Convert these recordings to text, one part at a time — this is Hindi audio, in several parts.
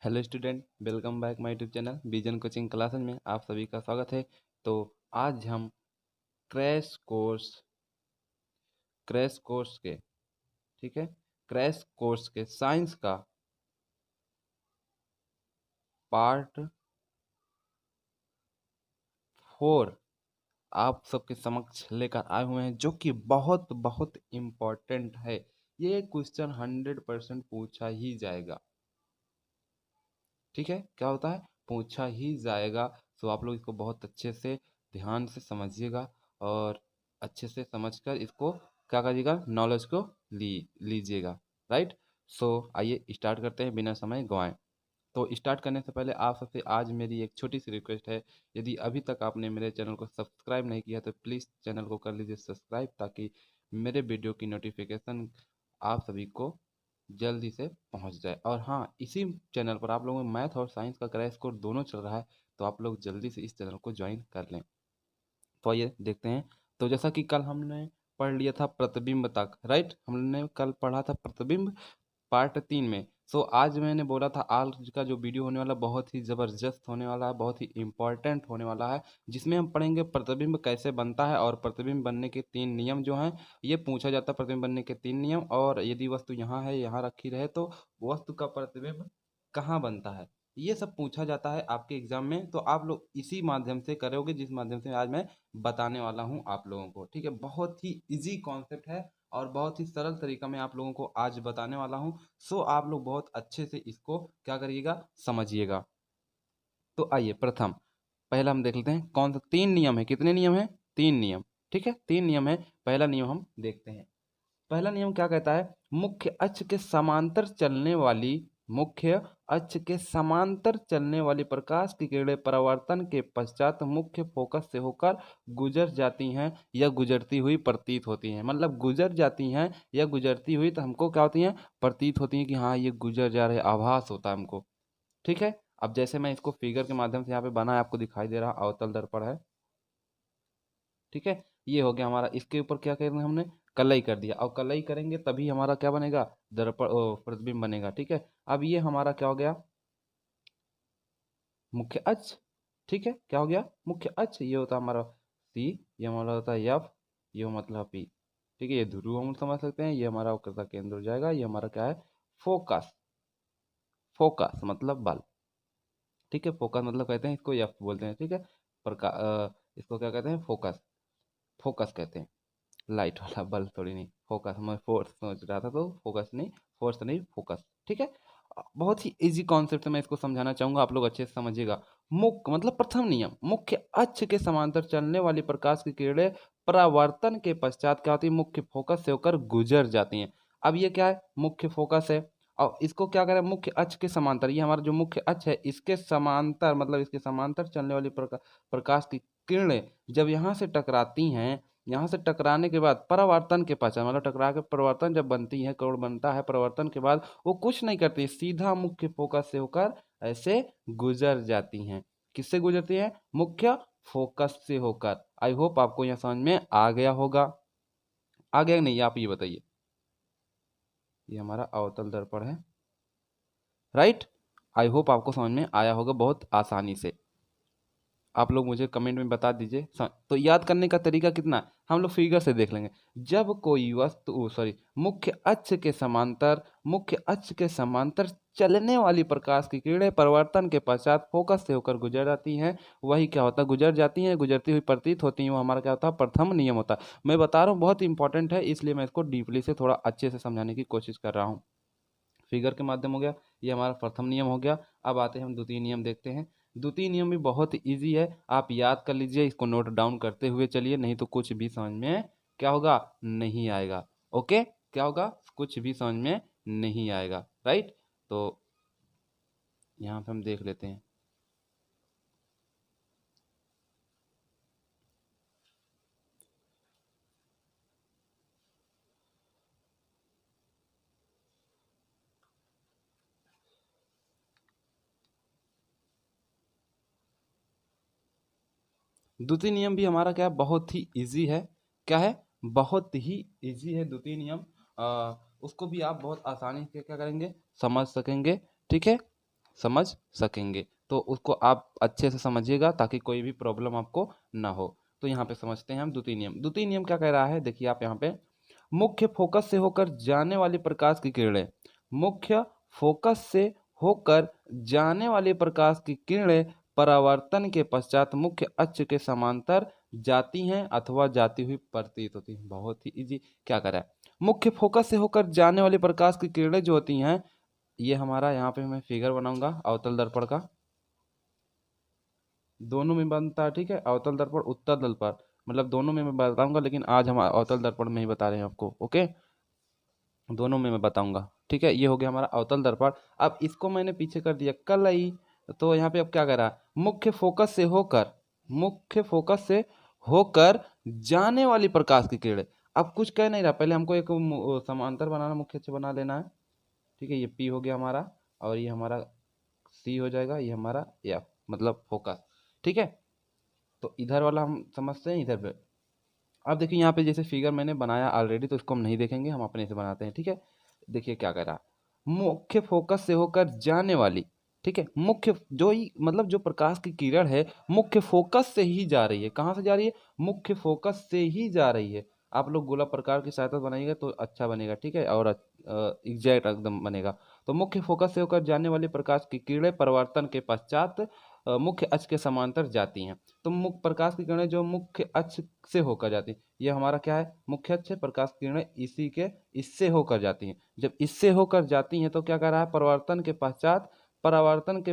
Hello student, welcome back my YouTube channel vision coaching classes में आप सभी का स्वागत है। तो आज हम क्रैश कोर्स के ठीक है क्रैश कोर्स के साइंस का पार्ट 4 आप सबके समक्ष लेकर आए हुए हैं, जो कि बहुत बहुत इम्पोर्टेंट है। ये क्वेश्चन 100% पूछा ही जाएगा। ठीक है, क्या होता है, पूछा ही जाएगा। तो आप लोग इसको बहुत अच्छे से ध्यान से समझिएगा और अच्छे से समझकर इसको क्या करिएगा, नॉलेज को लीजिएगा। राइट। सो आइए स्टार्ट करते हैं बिना समय गंवाए। तो स्टार्ट करने से पहले आप सबसे आज मेरी एक छोटी सी रिक्वेस्ट है। यदि अभी तक आपने मेरे चैनल को सब्सक्राइब नहीं किया तो प्लीज़ चैनल को कर लीजिए सब्सक्राइब, ताकि मेरे वीडियो की नोटिफिकेशन आप सभी को जल्दी से पहुंच जाए। और हाँ, इसी चैनल पर आप लोगों में मैथ और साइंस का क्रैश कोर्स दोनों चल रहा है, तो आप लोग जल्दी से इस चैनल को ज्वाइन कर लें। तो आइए देखते हैं। तो जैसा कि कल हमने पढ़ लिया था प्रतिबिंब तक, राइट, हमने कल पढ़ा था प्रतिबिंब पार्ट 3 में। सो आज मैंने बोला था आज का जो वीडियो होने वाला बहुत ही ज़बरदस्त होने वाला है, बहुत ही इम्पोर्टेंट होने वाला है, जिसमें हम पढ़ेंगे प्रतिबिंब कैसे बनता है और प्रतिबिंब बनने के 3 नियम जो हैं। ये पूछा जाता है प्रतिबिंब बनने के 3 नियम, और यदि वस्तु यहाँ है, यहाँ रखी रहे, तो वस्तु का प्रतिबिंब कहाँ बनता है, ये सब पूछा जाता है आपके एग्जाम में। तो आप लोग इसी माध्यम से करोगे जिस माध्यम से आज मैं बताने वाला हूँ आप लोगों को। ठीक है, बहुत ही इजी कॉन्सेप्ट है और बहुत ही सरल तरीका में आप लोगों को आज बताने वाला हूँ। सो आप लोग बहुत अच्छे से इसको क्या करिएगा, समझिएगा। तो आइए प्रथम पहला हम देख लेते हैं कौन सा 3 नियम है। कितने नियम है? 3 नियम। ठीक है, 3 नियम है। पहला नियम हम देखते हैं। पहला नियम क्या कहता है, मुख्य अक्ष के समांतर चलने वाली प्रकाश की किरणें परावर्तन के पश्चात मुख्य फोकस से होकर गुजर जाती हैं या गुजरती हुई प्रतीत होती हैं। मतलब गुजर जाती हैं या गुजरती हुई तो हमको क्या होती हैं, प्रतीत होती हैं कि हाँ ये गुजर जा रहे, आभास होता है हमको। ठीक है, अब जैसे मैं इसको फिगर के माध्यम से यहाँ पे बना है, आपको दिखाई दे रहा अवतल दर्पण है। ठीक है, ये हो गया हमारा। इसके ऊपर क्या करना हमने, कलई कर दिया, और कलई करेंगे तभी हमारा क्या बनेगा, दर्पण प्रतिबिंब बनेगा। ठीक है, अब ये हमारा क्या हो गया, मुख्य अक्ष। ठीक है, क्या हो गया, मुख्य अक्ष। ये होता है हमारा सी, ये हमारा होता है एफ, ये मतलब पी। ठीक है, ये ध्रुव हम समझ सकते हैं, ये हमारा वक्र का केंद्र हो जाएगा। ये हमारा क्या है, फोकस। फोकस मतलब बल। ठीक है, फोकस मतलब कहते हैं इसको एफ बोलते हैं। ठीक है, इसको क्या कहते हैं, फोकस। फोकस कहते हैं, लाइट वाला बल्ब थोड़ी नहीं, फोकस। मैं फोर्स सोच रहा था, तो फोकस नहीं, फोर्स नहीं, फोकस। ठीक है, बहुत ही इजी कॉन्सेप्ट मैं इसको समझाना चाहूंगा, आप लोग अच्छे से समझिएगा। मुख्य मतलब प्रथम नियम, मुख्य अक्ष के समांतर चलने वाली प्रकाश की किरणें परावर्तन के पश्चात क्या होती है, मुख्य फोकस से होकर गुजर जाती हैं। अब ये क्या है, मुख्य फोकस है, और इसको क्या करें, मुख्य अक्ष के समांतर। ये हमारा जो मुख्य अक्ष है, इसके समांतर मतलब इसके समांतर चलने वाली प्रकाश की किरणें जब यहाँ से टकराती हैं, यहाँ से टकराने के बाद परावर्तन के पश्चात मतलब टकरा के परिवर्तन जब बनती है, कोण बनता है, परिवर्तन के बाद वो कुछ नहीं करती, सीधा मुख्य फोकस से होकर ऐसे गुजर जाती हैं। किससे गुजरती हैं, मुख्य फोकस से होकर। आई होप आपको यह समझ में आ गया होगा। आ गया नहीं, आप ये बताइए। ये हमारा अवतल दर्पण है, राइट। आई होप आपको समझ में आया होगा बहुत आसानी से। आप लोग मुझे कमेंट में बता दीजिए। तो याद करने का तरीका कितना है? हम लोग फिगर से देख लेंगे। जब कोई वस्तु मुख्य अक्ष के समांतर चलने वाली प्रकाश की किरणें परिवर्तन के पश्चात फोकस से होकर गुजर जाती हैं, वही क्या होता है, गुजर जाती हैं, गुजरती हुई प्रतीत होती हैं, वो हमारा क्या होता है, प्रथम नियम होता है। मैं बता रहा हूँ बहुत इंपॉर्टेंट है, इसलिए मैं इसको डीपली से थोड़ा अच्छे से समझाने की कोशिश कर रहा हूँ। फिगर के माध्यम हो गया, ये हमारा प्रथम नियम हो गया। अब आते हैं हम द्वितीय नियम देखते हैं। द्वितीय नियम भी बहुत इजी है, आप याद कर लीजिए, इसको नोट डाउन करते हुए चलिए, नहीं तो कुछ भी समझ में क्या होगा, नहीं आएगा। ओके, क्या होगा, कुछ भी समझ में नहीं आएगा। राइट, तो यहाँ पे हम देख लेते हैं। द्वितीय नियम भी हमारा क्या है, बहुत ही इजी है। क्या है, बहुत ही इजी है द्वितीय नियम। उसको भी आप बहुत आसानी से क्या करेंगे, समझ सकेंगे। ठीक है, समझ सकेंगे। तो उसको आप अच्छे से समझिएगा ताकि कोई भी प्रॉब्लम आपको ना हो। तो यहाँ पे समझते हैं हम द्वितीय नियम। द्वितीय नियम क्या कह रहा है, देखिए आप यहाँ पे, मुख्य फोकस से होकर जाने वाली प्रकाश की किरणें, मुख्य फोकस से होकर जाने वाली प्रकाश की किरणें परावर्तन के पश्चात मुख्य अक्ष के समांतर जाती हैं अथवा जाती हुई प्रतीत होती हैं। बहुत ही इजी, क्या करा है, मुख्य फोकस से होकर जाने वाली प्रकाश की किरणें जो होती हैं, ये हमारा यहाँ पे मैं फिगर बनाऊंगा अवतल दर्पण का, दोनों में बनता है, ठीक है, अवतल दर्पण उत्तल दर्पण, मतलब दोनों में मैं बताऊंगा, लेकिन आज हम अवतल दर्पण में ही बता रहे हैं आपको। ओके, दोनों में मैं बताऊंगा, ठीक है। ये हो गया हमारा अवतल दर्पण। अब इसको मैंने पीछे कर दिया कलई, तो यहाँ पे अब क्या करा, मुख्य फोकस से होकर, मुख्य फोकस से होकर जाने वाली प्रकाश की किरणें। अब कुछ कह नहीं रहा, पहले हमको एक समांतर बनाना, मुख्य अक्ष बना लेना है, ठीक है। ये पी हो गया हमारा, और ये हमारा सी हो जाएगा, ये हमारा एफ मतलब फोकस, ठीक है। तो इधर वाला हम समझते हैं इधर पे। अब देखिए यहाँ पे जैसे फिगर मैंने बनाया ऑलरेडी, तो इसको हम नहीं देखेंगे, हम अपने से बनाते हैं, ठीक है। देखिए क्या कर रहा, मुख्य फोकस से होकर जाने वाली, ठीक है, मुख्य जो ही मतलब जो प्रकाश की किरण है मुख्य फोकस से ही जा रही है। कहाँ से जा रही है, मुख्य फोकस से ही जा रही है। आप लोग गोला प्रकार की सहायता बनाइएगा तो अच्छा बनेगा, ठीक है, और एग्जैक्ट एकदम बनेगा। तो मुख्य फोकस से होकर जाने वाली प्रकाश की किरणें परावर्तन के पश्चात मुख्य अक्ष के समांतर जाती हैं। तो मुख्य प्रकाश की किरणें जो मुख्य अक्ष से होकर जाती है, ये हमारा क्या है, मुख्य अक्ष है, प्रकाश की किरणें इसी के इससे होकर जाती हैं। जब इससे होकर जाती हैं तो क्या कर रहा है, परावर्तन के पश्चात, परावर्तन के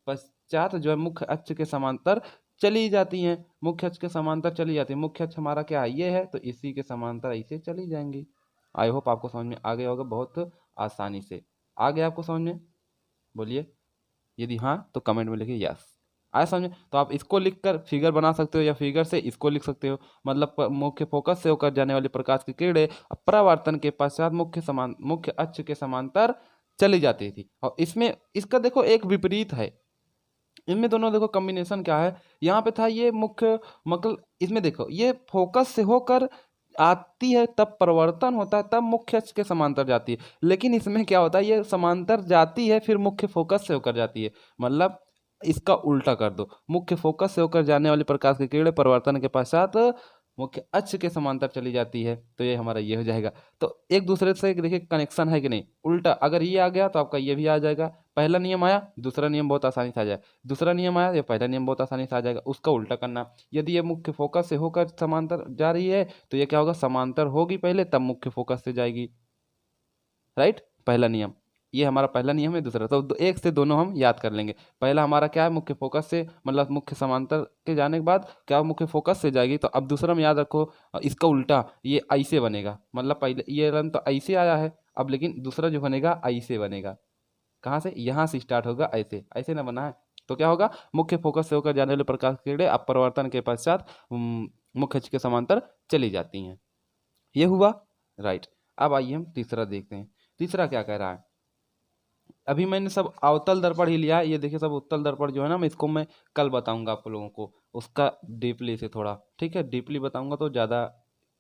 पश्चात जो है मुख्य अक्ष के समांतर चली जाती हैं, मुख्य अक्ष के समांतर चली जाती है। मुख्य अक्ष हमारा क्या है, ये है, तो इसी के समांतर ऐसे चली जाएंगी। आई होप आपको समझ में आ गया होगा बहुत आसानी से। आ गया आपको समझ में, बोलिए, यदि हाँ तो कमेंट में लिखिए यस। आया समझ में? तो आप इसको लिखकर फिगर बना सकते हो, या फिगर से इसको लिख सकते हो, मतलब मुख्य फोकस से होकर जाने वाली प्रकाश की किरणें परावर्तन के पश्चात मुख्य अक्ष के समांतर चली जाती थी। और इसमें इसका देखो एक विपरीत है, इनमें दोनों देखो कॉम्बिनेशन क्या है, यहाँ पे था ये मुख्य, मतलब इसमें देखो ये फोकस से होकर आती है तब परिवर्तन होता है, तब मुख्य अक्ष के समांतर जाती है। लेकिन इसमें क्या होता है, ये समांतर जाती है फिर मुख्य फोकस से होकर जाती है, मतलब इसका उल्टा कर दो, मुख्य फोकस से होकर जाने वाली प्रकाश की किरणें परिवर्तन के पश्चात मुख्य अक्ष के समांतर चली जाती है, तो ये हमारा ये हो जाएगा। तो एक दूसरे से देखिए कनेक्शन है कि नहीं, उल्टा अगर ये आ गया तो आपका ये भी आ जाएगा। पहला नियम आया, दूसरा नियम बहुत आसानी से आ जाएगा, दूसरा नियम आया, ये पहला नियम बहुत आसानी से आ जाएगा, उसका उल्टा करना। यदि ये मुख्य फोकस से होकर समांतर जा रही है तो ये क्या होगा, समांतर होगी पहले तब मुख्य फोकस से जाएगी, राइट, पहला नियम। ये हमारा पहला नियम है। दूसरा तो एक से दोनों हम याद कर लेंगे। पहला हमारा क्या है, मुख्य फोकस से, मतलब मुख्य समांतर के जाने के बाद क्या मुख्य फोकस से जाएगी। तो अब दूसरा में याद रखो, इसका उल्टा ये ऐसे बनेगा, मतलब पहले ये रन तो ऐसे आया है, अब लेकिन दूसरा जो बनेगा ऐसे बनेगा। कहाँ से, यहाँ से स्टार्ट होगा, ऐसे ऐसे ना बना है। तो क्या होगा, मुख्य फोकस से होकर जाने वाले प्रकाश की किरणें अपवर्तन के पश्चात मुख्य अक्ष के समांतर चली जाती हैं। ये हुआ, राइट। अब आइए हम तीसरा देखते हैं। तीसरा क्या कह रहा है, अभी मैंने सब अवतल दर्पण ही लिया है, ये देखिए सब उत्तल दर्पण जो है ना, मैं इसको मैं कल बताऊंगा आप लोगों को, उसका डीपली से थोड़ा, ठीक है, डीपली बताऊंगा तो ज़्यादा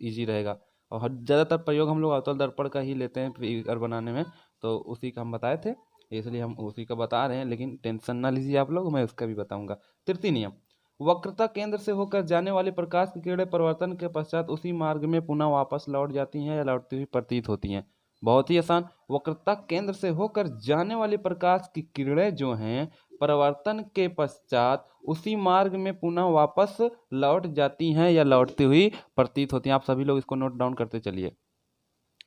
इजी रहेगा। और ज़्यादातर प्रयोग हम लोग अवतल दर्पण का ही लेते हैं फिगर बनाने में, तो उसी का हम बताए थे, इसलिए हम उसी का बता रहे हैं, लेकिन टेंशन ना लीजिए आप लोग, मैं उसका भी बताऊंगा। तृतीय नियम, वक्रता केंद्र से होकर जाने वाली प्रकाश की किरणें परिवर्तन के पश्चात उसी मार्ग में पुनः वापस लौट जाती हैं या लौटती हुई प्रतीत होती हैं। बहुत ही आसान, वक्रता केंद्र से होकर जाने वाली प्रकाश की किरणें जो हैं परावर्तन के पश्चात उसी मार्ग में पुनः वापस लौट जाती हैं या लौटती हुई प्रतीत होती हैं। आप सभी लोग इसको नोट डाउन करते चलिए।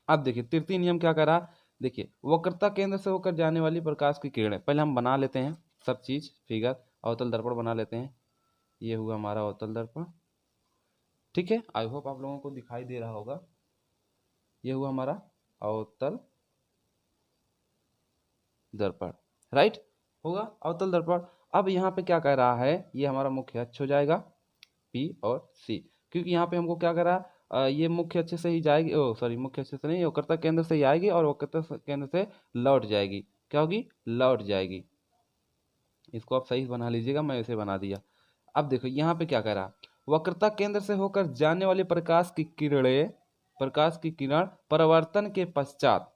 अब देखिए तृतीय नियम क्या करा, देखिए वक्रता केंद्र से होकर जाने वाली प्रकाश की किरणें, पहले हम बना लेते हैं सब चीज, फिगर अवतल दर्पण बना लेते हैं। ये हुआ हमारा अवतल दर्पण, ठीक है, आई होप आप लोगों को दिखाई दे रहा होगा। ये हुआ हमारा अवतल दर्पण, राइट, होगा अवतल दर्पण। अब यहाँ पे क्या कह रहा है, ये हमारा मुख्य अक्ष हो जाएगा पी और सी, क्योंकि यहाँ पे हमको क्या करा, ये मुख्य अक्ष से ही जाएगी, ओ सॉरी मुख्य अक्ष से नहीं, वक्रता केंद्र से ही आएगी और वक्रता केंद्र से लौट जाएगी, क्या होगी, लौट जाएगी। इसको आप सही बना लीजिएगा, मैं इसे बना दिया। अब देखो यहाँ पे क्या कह रहा, वक्रता केंद्र से होकर जाने वाली प्रकाश की किरण परावर्तन के पश्चात,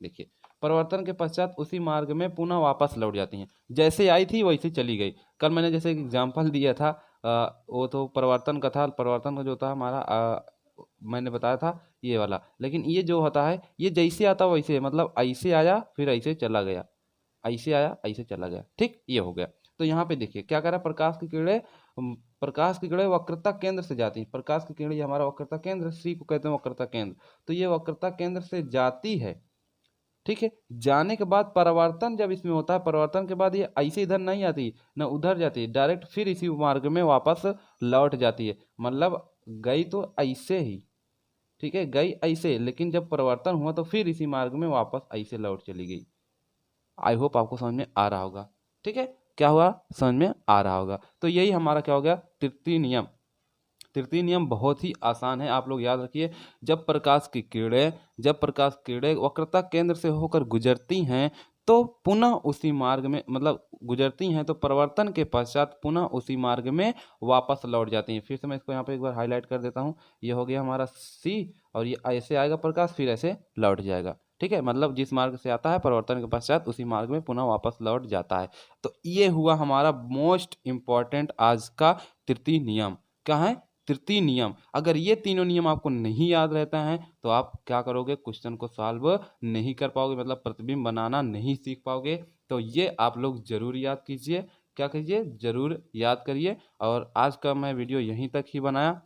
देखिए परिवर्तन के पश्चात उसी मार्ग में पुनः वापस लौट जाती हैं। जैसे आई थी वैसे चली गई। कल मैंने जैसे एग्जाम्पल दिया था, वो तो परिवर्तन का था। परिवर्तन का जो था हमारा, मैंने बताया था ये वाला। लेकिन ये जो होता है ये जैसे आता वैसे, मतलब ऐसे आया फिर ऐसे चला गया, ऐसे आया ऐसे चला गया। ठीक, ये हो गया। तो यहाँ पे देखिए क्या कह रहा है, प्रकाश की किरणें वक्रता केंद्र से जाती हैं। प्रकाश की किरणें, ये हमारा वक्रता केंद्र, सी को कहते हैं वक्रता केंद्र। तो ये वक्रता केंद्र से जाती है, ठीक है। जाने के बाद परावर्तन जब इसमें होता है, परावर्तन के बाद ये ऐसे इधर नहीं आती ना उधर जाती है, डायरेक्ट फिर इसी मार्ग में वापस लौट जाती है। मतलब गई तो ऐसे ही, ठीक है, गई ऐसे, लेकिन जब परिवर्तन हुआ तो फिर इसी मार्ग में वापस ऐसे लौट चली गई। आई होप आपको समझ में आ रहा होगा। ठीक है, क्या हुआ, समझ में आ रहा होगा। तो यही हमारा क्या हो गया, तृतीय नियम। तृतीय नियम बहुत ही आसान है, आप लोग याद रखिए। जब प्रकाश की किरणें वक्रता केंद्र से होकर गुजरती हैं तो पुनः उसी मार्ग में, मतलब गुजरती हैं तो परिवर्तन के पश्चात पुनः उसी मार्ग में वापस लौट जाती हैं। फिर से मैं इसको यहाँ पे एक बार हाईलाइट कर देता हूँ। ये हो गया हमारा सी, और ये ऐसे आएगा प्रकाश, फिर ऐसे लौट जाएगा। ठीक है, मतलब जिस मार्ग से आता है परिवर्तन के पश्चात उसी मार्ग में पुनः वापस लौट जाता है। तो ये हुआ हमारा मोस्ट इंपॉर्टेंट आज का तृतीय नियम। क्या है, तृतीय नियम। अगर ये तीनों नियम आपको नहीं याद रहता है तो आप क्या करोगे, क्वेश्चन को सॉल्व नहीं कर पाओगे, मतलब प्रतिबिंब बनाना नहीं सीख पाओगे। तो ये आप लोग जरूर याद कीजिए। क्या कीजिए, जरूर याद करिए। और आज का मैं वीडियो यहीं तक ही बनाया।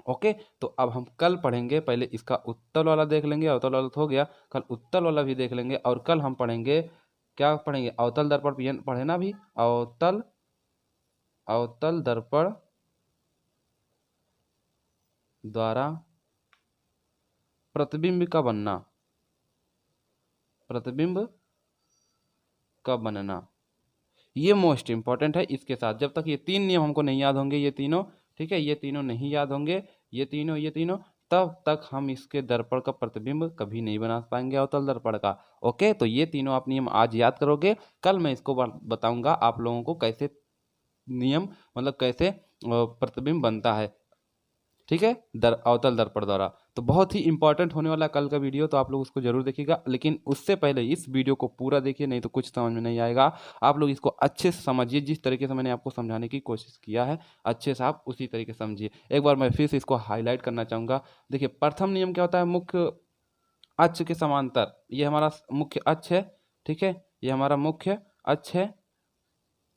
ओके, तो अब हम कल पढ़ेंगे। पहले इसका उत्तल वाला देख लेंगे, अवतल वाला तो हो गया, कल उत्तल वाला भी देख लेंगे। और कल हम पढ़ेंगे, क्या पढ़ेंगे, अवतल दर्पण पढ़े ना अभी, अवतल दर्पण द्वारा प्रतिबिंब का बनना, प्रतिबिंब का बनना, ये मोस्ट इंपॉर्टेंट है। इसके साथ जब तक ये तीन नियम हमको नहीं याद होंगे, ये तीनों, ठीक है, ये तीनों नहीं याद होंगे, ये तीनों, तब तक हम इसके दर्पण का प्रतिबिंब कभी नहीं बना पाएंगे, अवतल दर्पण का। ओके, तो ये तीनों आप नियम आज याद करोगे। कल मैं इसको बताऊंगा आप लोगों को कैसे नियम, मतलब कैसे प्रतिबिंब बनता है, ठीक है, अवतल दर्पण द्वारा। तो बहुत ही इंपॉर्टेंट होने वाला कल का वीडियो, तो आप लोग उसको जरूर देखिएगा। लेकिन उससे पहले इस वीडियो को पूरा देखिए, नहीं तो कुछ समझ में नहीं आएगा। आप लोग इसको अच्छे से समझिए, जिस तरीके से मैंने आपको समझाने की कोशिश किया है अच्छे से आप उसी तरीके से समझिए। एक बार मैं फिर से इसको हाईलाइट करना चाहूँगा। देखिए, प्रथम नियम क्या होता है, मुख्य अक्ष के समांतर, ये हमारा मुख्य अक्ष है, ठीक है, ये हमारा मुख्य अक्ष है।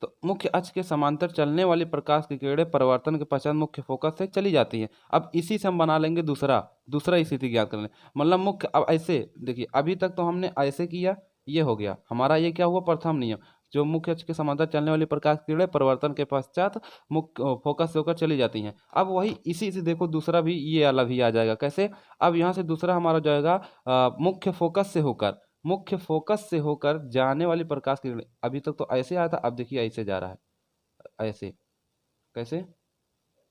तो मुख्य अक्ष के समांतर चलने वाली प्रकाश की किरणें परिवर्तन के पश्चात मुख्य फोकस से चली जाती हैं। अब इसी से हम बना लेंगे दूसरा स्थिति ज्ञात कर लें। मतलब मुख्य, अब ऐसे देखिए, अभी तक तो हमने ऐसे किया, ये हो गया हमारा, ये क्या हुआ, प्रथम नियम। जो मुख्य अक्ष के समांतर चलने वाली प्रकाश की किरणें परिवर्तन के पश्चात मुख्य फोकस से होकर चली जाती हैं। अब वही इसी से देखो दूसरा भी, ये वाला भी आ जाएगा। कैसे, अब यहाँ से दूसरा हमारा जाएगा मुख्य फोकस से होकर जाने वाली प्रकाश की किरणें। अभी तक तो ऐसे आया था, अब देखिए ऐसे जा रहा है, ऐसे, कैसे,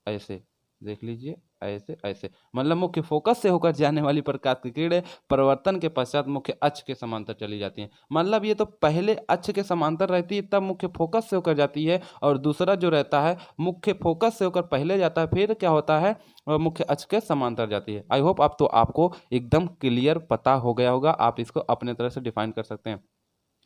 ऐसे, देख लीजिए, ऐसे ऐसे, मतलब मुख्य फोकस से होकर जाने वाली प्रकाश की किरणें परिवर्तन के पश्चात मुख्य अक्ष के समांतर चली जाती हैं। मतलब ये तो पहले अक्ष के समांतर रहती है, तब मुख्य फोकस से होकर जाती है, और दूसरा जो रहता है मुख्य फोकस से होकर पहले जाता है, फिर क्या होता है, मुख्य अक्ष के समांतर जाती है। आई होप आपको एकदम क्लियर पता हो गया होगा। आप इसको अपने तरह से डिफाइन कर सकते हैं।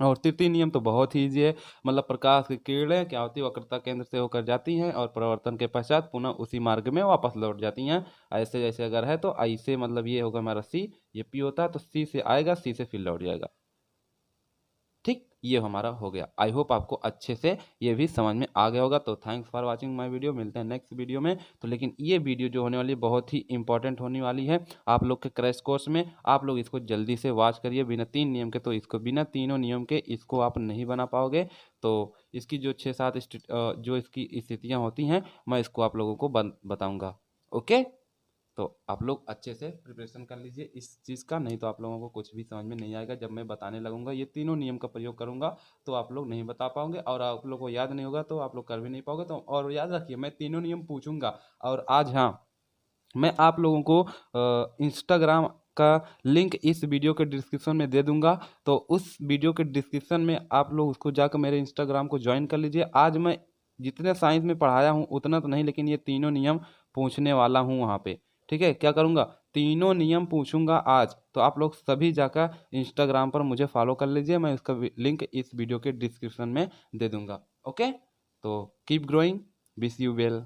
और तृतीय नियम तो बहुत ही ईजी है। मतलब प्रकाश की किरणें क्या होती है, वक्रता केंद्र से होकर जाती हैं और परिवर्तन के पश्चात पुनः उसी मार्ग में वापस लौट जाती हैं। ऐसे जैसे अगर है तो ऐसे, मतलब ये होगा हमारा सी, ये पी होता है, तो सी से आएगा, सी से फिर लौट जाएगा। ठीक, ये हमारा हो गया। आई होप आपको अच्छे से ये भी समझ में आ गया होगा। तो thanks for watching my video, मिलते हैं नेक्स्ट वीडियो में। तो लेकिन ये वीडियो जो होने वाली बहुत ही इंपॉर्टेंट होने वाली है आप लोग के क्रैश कोर्स में। आप लोग इसको जल्दी से वॉच करिए। बिना तीन नियम के, तो इसको बिना तीनों नियम के इसको आप नहीं बना पाओगे। तो इसकी जो 6-7 जो इसकी स्थितियाँ होती हैं, मैं इसको आप लोगों को बताऊँगा। ओके, तो आप लोग अच्छे से प्रिपरेशन कर लीजिए इस चीज़ का, नहीं तो आप लोगों को कुछ भी समझ में नहीं आएगा। जब मैं बताने लगूंगा, ये तीनों नियम का प्रयोग करूंगा, तो आप लोग नहीं बता पाओगे, और आप लोग को याद नहीं होगा तो आप लोग कर भी नहीं पाओगे। तो और याद रखिए, मैं तीनों नियम पूछूंगा। और आज, हाँ, मैं आप लोगों को इंस्टाग्राम का लिंक इस वीडियो के डिस्क्रिप्शन में दे दूंगा। तो उस वीडियो के डिस्क्रिप्शन में आप लोग उसको जाकर मेरे इंस्टाग्राम को ज्वाइन कर लीजिए। आज मैं जितने साइंस में पढ़ाया हूँ उतना तो नहीं, लेकिन ये तीनों नियम पूछने वाला हूँ वहाँ पे। ठीक है, क्या करूँगा, तीनों नियम पूछूंगा आज, तो आप लोग सभी जाकर इंस्टाग्राम पर मुझे फॉलो कर लीजिए। मैं उसका लिंक इस वीडियो के डिस्क्रिप्शन में दे दूंगा। ओके, तो keep growing, wish you well.